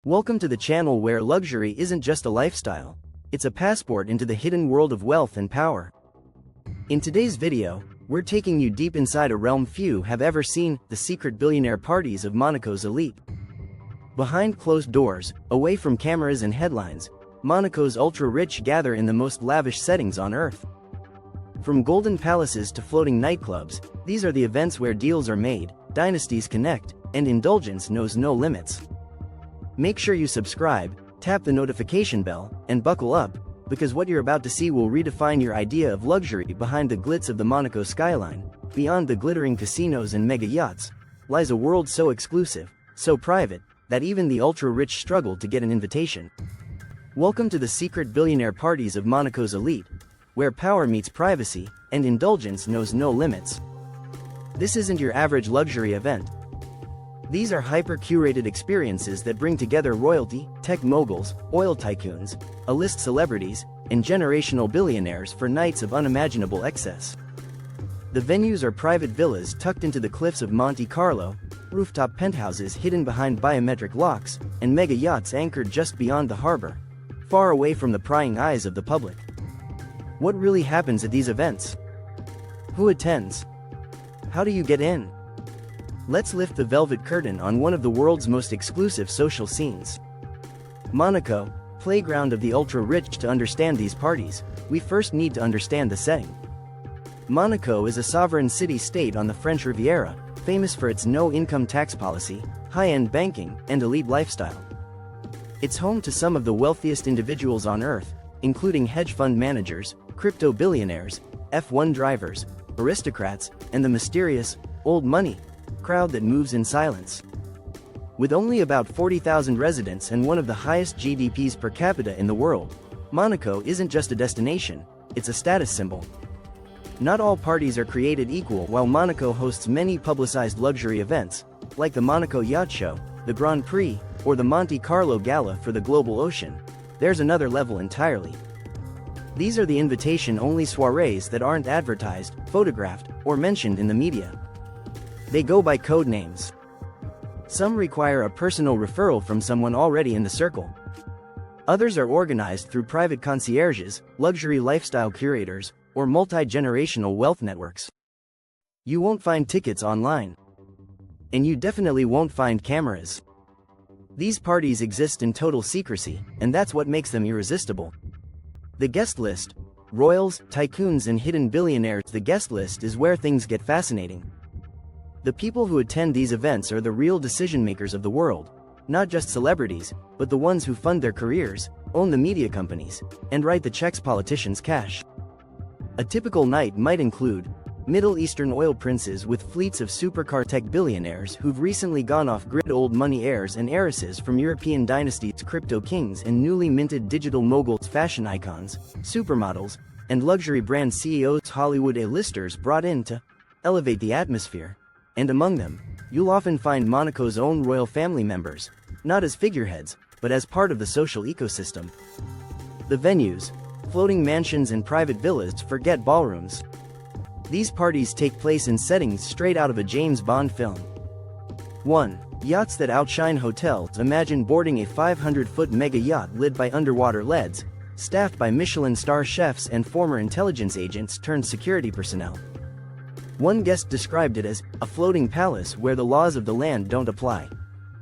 Welcome to the channel where luxury isn't just a lifestyle, it's a passport into the hidden world of wealth and power. In today's video, we're taking you deep inside a realm few have ever seen, the secret billionaire parties of Monaco's elite. Behind closed doors, away from cameras and headlines, Monaco's ultra-rich gather in the most lavish settings on earth. From golden palaces to floating nightclubs, these are the events where deals are made, dynasties connect, and indulgence knows no limits. Make sure you subscribe, tap the notification bell, and buckle up, because what you're about to see will redefine your idea of luxury. Behind the glitz of the Monaco skyline, beyond the glittering casinos and mega yachts, lies a world so exclusive, so private, that even the ultra-rich struggle to get an invitation. Welcome to the secret billionaire parties of Monaco's elite, where power meets privacy, and indulgence knows no limits. This isn't your average luxury event. These are hyper-curated experiences that bring together royalty, tech moguls, oil tycoons, A-list celebrities, and generational billionaires for nights of unimaginable excess. The venues are private villas tucked into the cliffs of Monte Carlo, rooftop penthouses hidden behind biometric locks, and mega yachts anchored just beyond the harbor, far away from the prying eyes of the public. What really happens at these events? Who attends? How do you get in? Let's lift the velvet curtain on one of the world's most exclusive social scenes. Monaco, playground of the ultra-rich. To understand these parties, we first need to understand the setting. Monaco is a sovereign city-state on the French Riviera, famous for its no-income tax policy, high-end banking, and elite lifestyle. It's home to some of the wealthiest individuals on earth, including hedge fund managers, crypto billionaires, F1 drivers, aristocrats, and the mysterious, old money crowd that moves in silence. With only about 40,000 residents and one of the highest GDPs per capita in the world, Monaco isn't just a destination, it's a status symbol. Not all parties are created equal. While Monaco hosts many publicized luxury events, like the Monaco Yacht Show, the Grand Prix, or the Monte Carlo Gala for the global ocean, there's another level entirely. These are the invitation-only soirées that aren't advertised, photographed, or mentioned in the media. They go by code names. Some require a personal referral from someone already in the circle. Others are organized through private concierges, luxury lifestyle curators, or multi-generational wealth networks. You won't find tickets online. And you definitely won't find cameras. These parties exist in total secrecy, and that's what makes them irresistible. The guest list. Royals, tycoons, and hidden billionaires. The guest list is where things get fascinating. The people who attend these events are the real decision-makers of the world, not just celebrities, but the ones who fund their careers, own the media companies, and write the checks politicians cash. A typical night might include Middle Eastern oil princes with fleets of supercar tech billionaires who've recently gone off-grid, old money heirs and heiresses from European dynasties, crypto kings and newly minted digital moguls, fashion icons, supermodels, and luxury brand CEOs, Hollywood A-listers brought in to elevate the atmosphere. And among them, you'll often find Monaco's own royal family members, not as figureheads, but as part of the social ecosystem. The venues, floating mansions and private villas. Forget ballrooms. These parties take place in settings straight out of a James Bond film. 1. Yachts that outshine hotels. Imagine boarding a 500-foot mega yacht lit by underwater LEDs, staffed by Michelin star chefs and former intelligence agents turned security personnel. One guest described it as a floating palace where the laws of the land don't apply.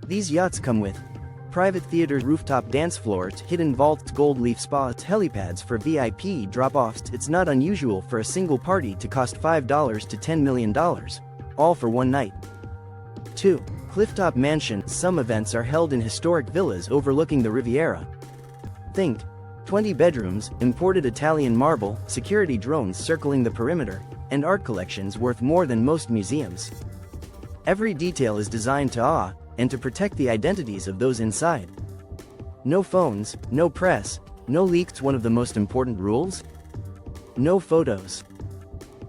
These yachts come with private theaters, rooftop dance floors, hidden vaults, gold leaf spas, helipads for VIP drop-offs. It's not unusual for a single party to cost $5 to $10 million, all for one night. 2. Clifftop mansions. Some events are held in historic villas overlooking the Riviera. Think 20 bedrooms, imported Italian marble, security drones circling the perimeter, and art collections worth more than most museums. Every detail is designed to awe and to protect the identities of those inside. No phones, no press, no leaks. One of the most important rules? No photos.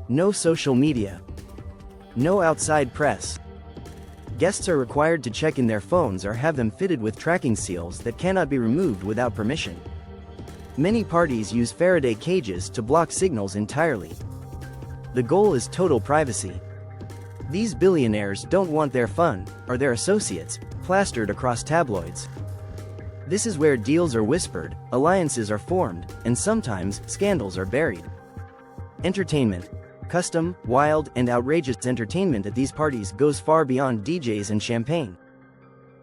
No social media. No outside press. Guests are required to check in their phones or have them fitted with tracking seals that cannot be removed without permission. Many parties use Faraday cages to block signals entirely. The goal is total privacy. These billionaires don't want their fun, or their associates, plastered across tabloids. This is where deals are whispered, alliances are formed, and sometimes scandals are buried. Entertainment. Custom, wild, and outrageous entertainment at these parties goes far beyond DJs and champagne.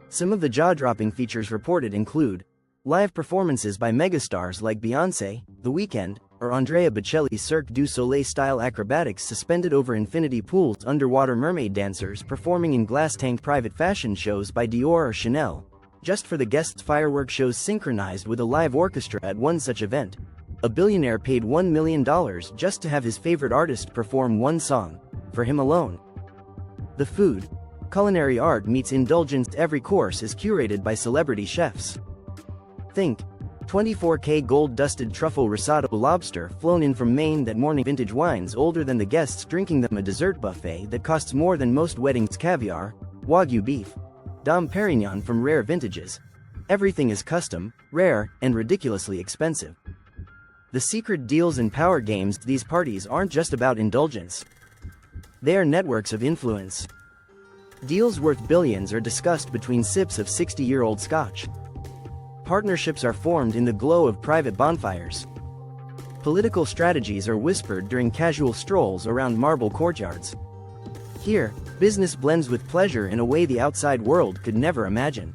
Some of the jaw-dropping features reported include live performances by megastars like Beyoncé, The Weeknd, or Andrea Bocelli's Cirque du Soleil-style acrobatics suspended over infinity pools, underwater mermaid dancers performing in glass-tank private fashion shows by Dior or Chanel, just for the guests' firework shows synchronized with a live orchestra at one such event. A billionaire paid $1 million just to have his favorite artist perform one song, for him alone. The food. Culinary art meets indulgence. Every course is curated by celebrity chefs. Think 24K gold-dusted truffle risotto lobster flown in from Maine that morning, vintage wines older than the guests drinking them, a dessert buffet that costs more than most weddings, caviar, Wagyu beef, Dom Pérignon from rare vintages. Everything is custom, rare, and ridiculously expensive. The secret deals and power games. These parties aren't just about indulgence. They are networks of influence. Deals worth billions are discussed between sips of 60-year-old scotch. Partnerships are formed in the glow of private bonfires. Political strategies are whispered during casual strolls around marble courtyards. Here, business blends with pleasure in a way the outside world could never imagine.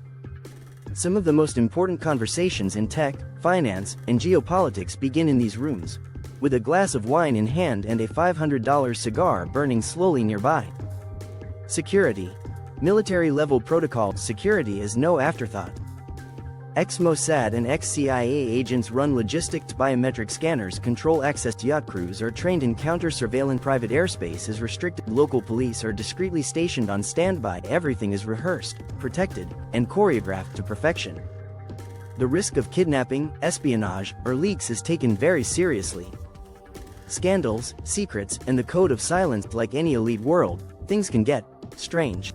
Some of the most important conversations in tech, finance, and geopolitics begin in these rooms, with a glass of wine in hand and a $500 cigar burning slowly nearby. Security. Military-level protocol. Security is no afterthought. Ex-Mossad and ex-CIA agents run logistics. Biometric scanners control access. Yacht crews are trained in counter-surveillance. Private airspace is restricted. Local police are discreetly stationed on standby. Everything is rehearsed, protected, and choreographed to perfection. The risk of kidnapping, espionage, or leaks is taken very seriously. Scandals, secrets, and the code of silence. Like any elite world, things can get strange.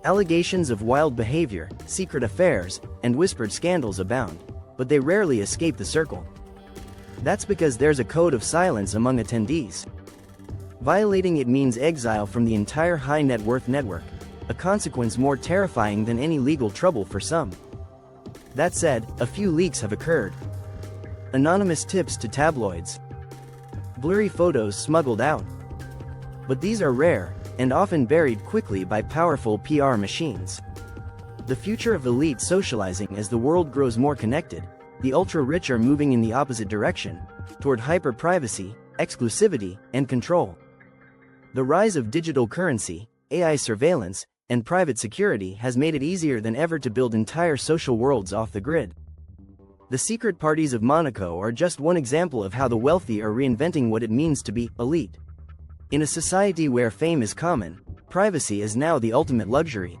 Allegations of wild behavior, secret affairs, and whispered scandals abound, but they rarely escape the circle. That's because there's a code of silence among attendees. Violating it means exile from the entire high net worth network, a consequence more terrifying than any legal trouble for some. That said, a few leaks have occurred. Anonymous tips to tabloids. Blurry photos smuggled out. But these are rare, and often buried quickly by powerful PR machines. The future of elite socializing. As the world grows more connected, the ultra-rich are moving in the opposite direction, toward hyper-privacy, exclusivity, and control. The rise of digital currency, AI surveillance, and private security has made it easier than ever to build entire social worlds off the grid. The secret parties of Monaco are just one example of how the wealthy are reinventing what it means to be elite. In a society where fame is common, privacy is now the ultimate luxury.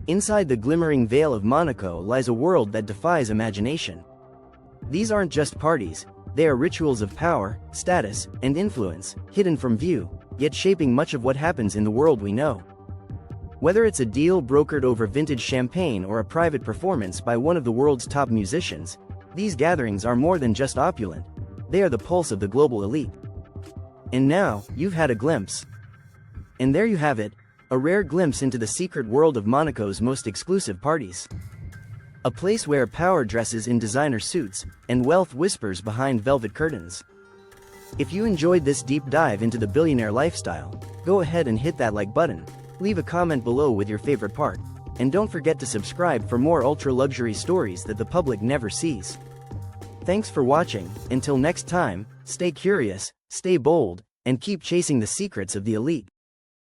Inside the glimmering veil of Monaco lies a world that defies imagination. These aren't just parties, they are rituals of power, status, and influence, hidden from view, yet shaping much of what happens in the world we know. Whether it's a deal brokered over vintage champagne or a private performance by one of the world's top musicians, these gatherings are more than just opulent. They are the pulse of the global elite. And now, you've had a glimpse. And there you have it, a rare glimpse into the secret world of Monaco's most exclusive parties. A place where power dresses in designer suits, and wealth whispers behind velvet curtains. If you enjoyed this deep dive into the billionaire lifestyle, go ahead and hit that like button, leave a comment below with your favorite part, and don't forget to subscribe for more ultra-luxury stories that the public never sees. Thanks for watching. Until next time, stay curious, stay bold, and keep chasing the secrets of the elite.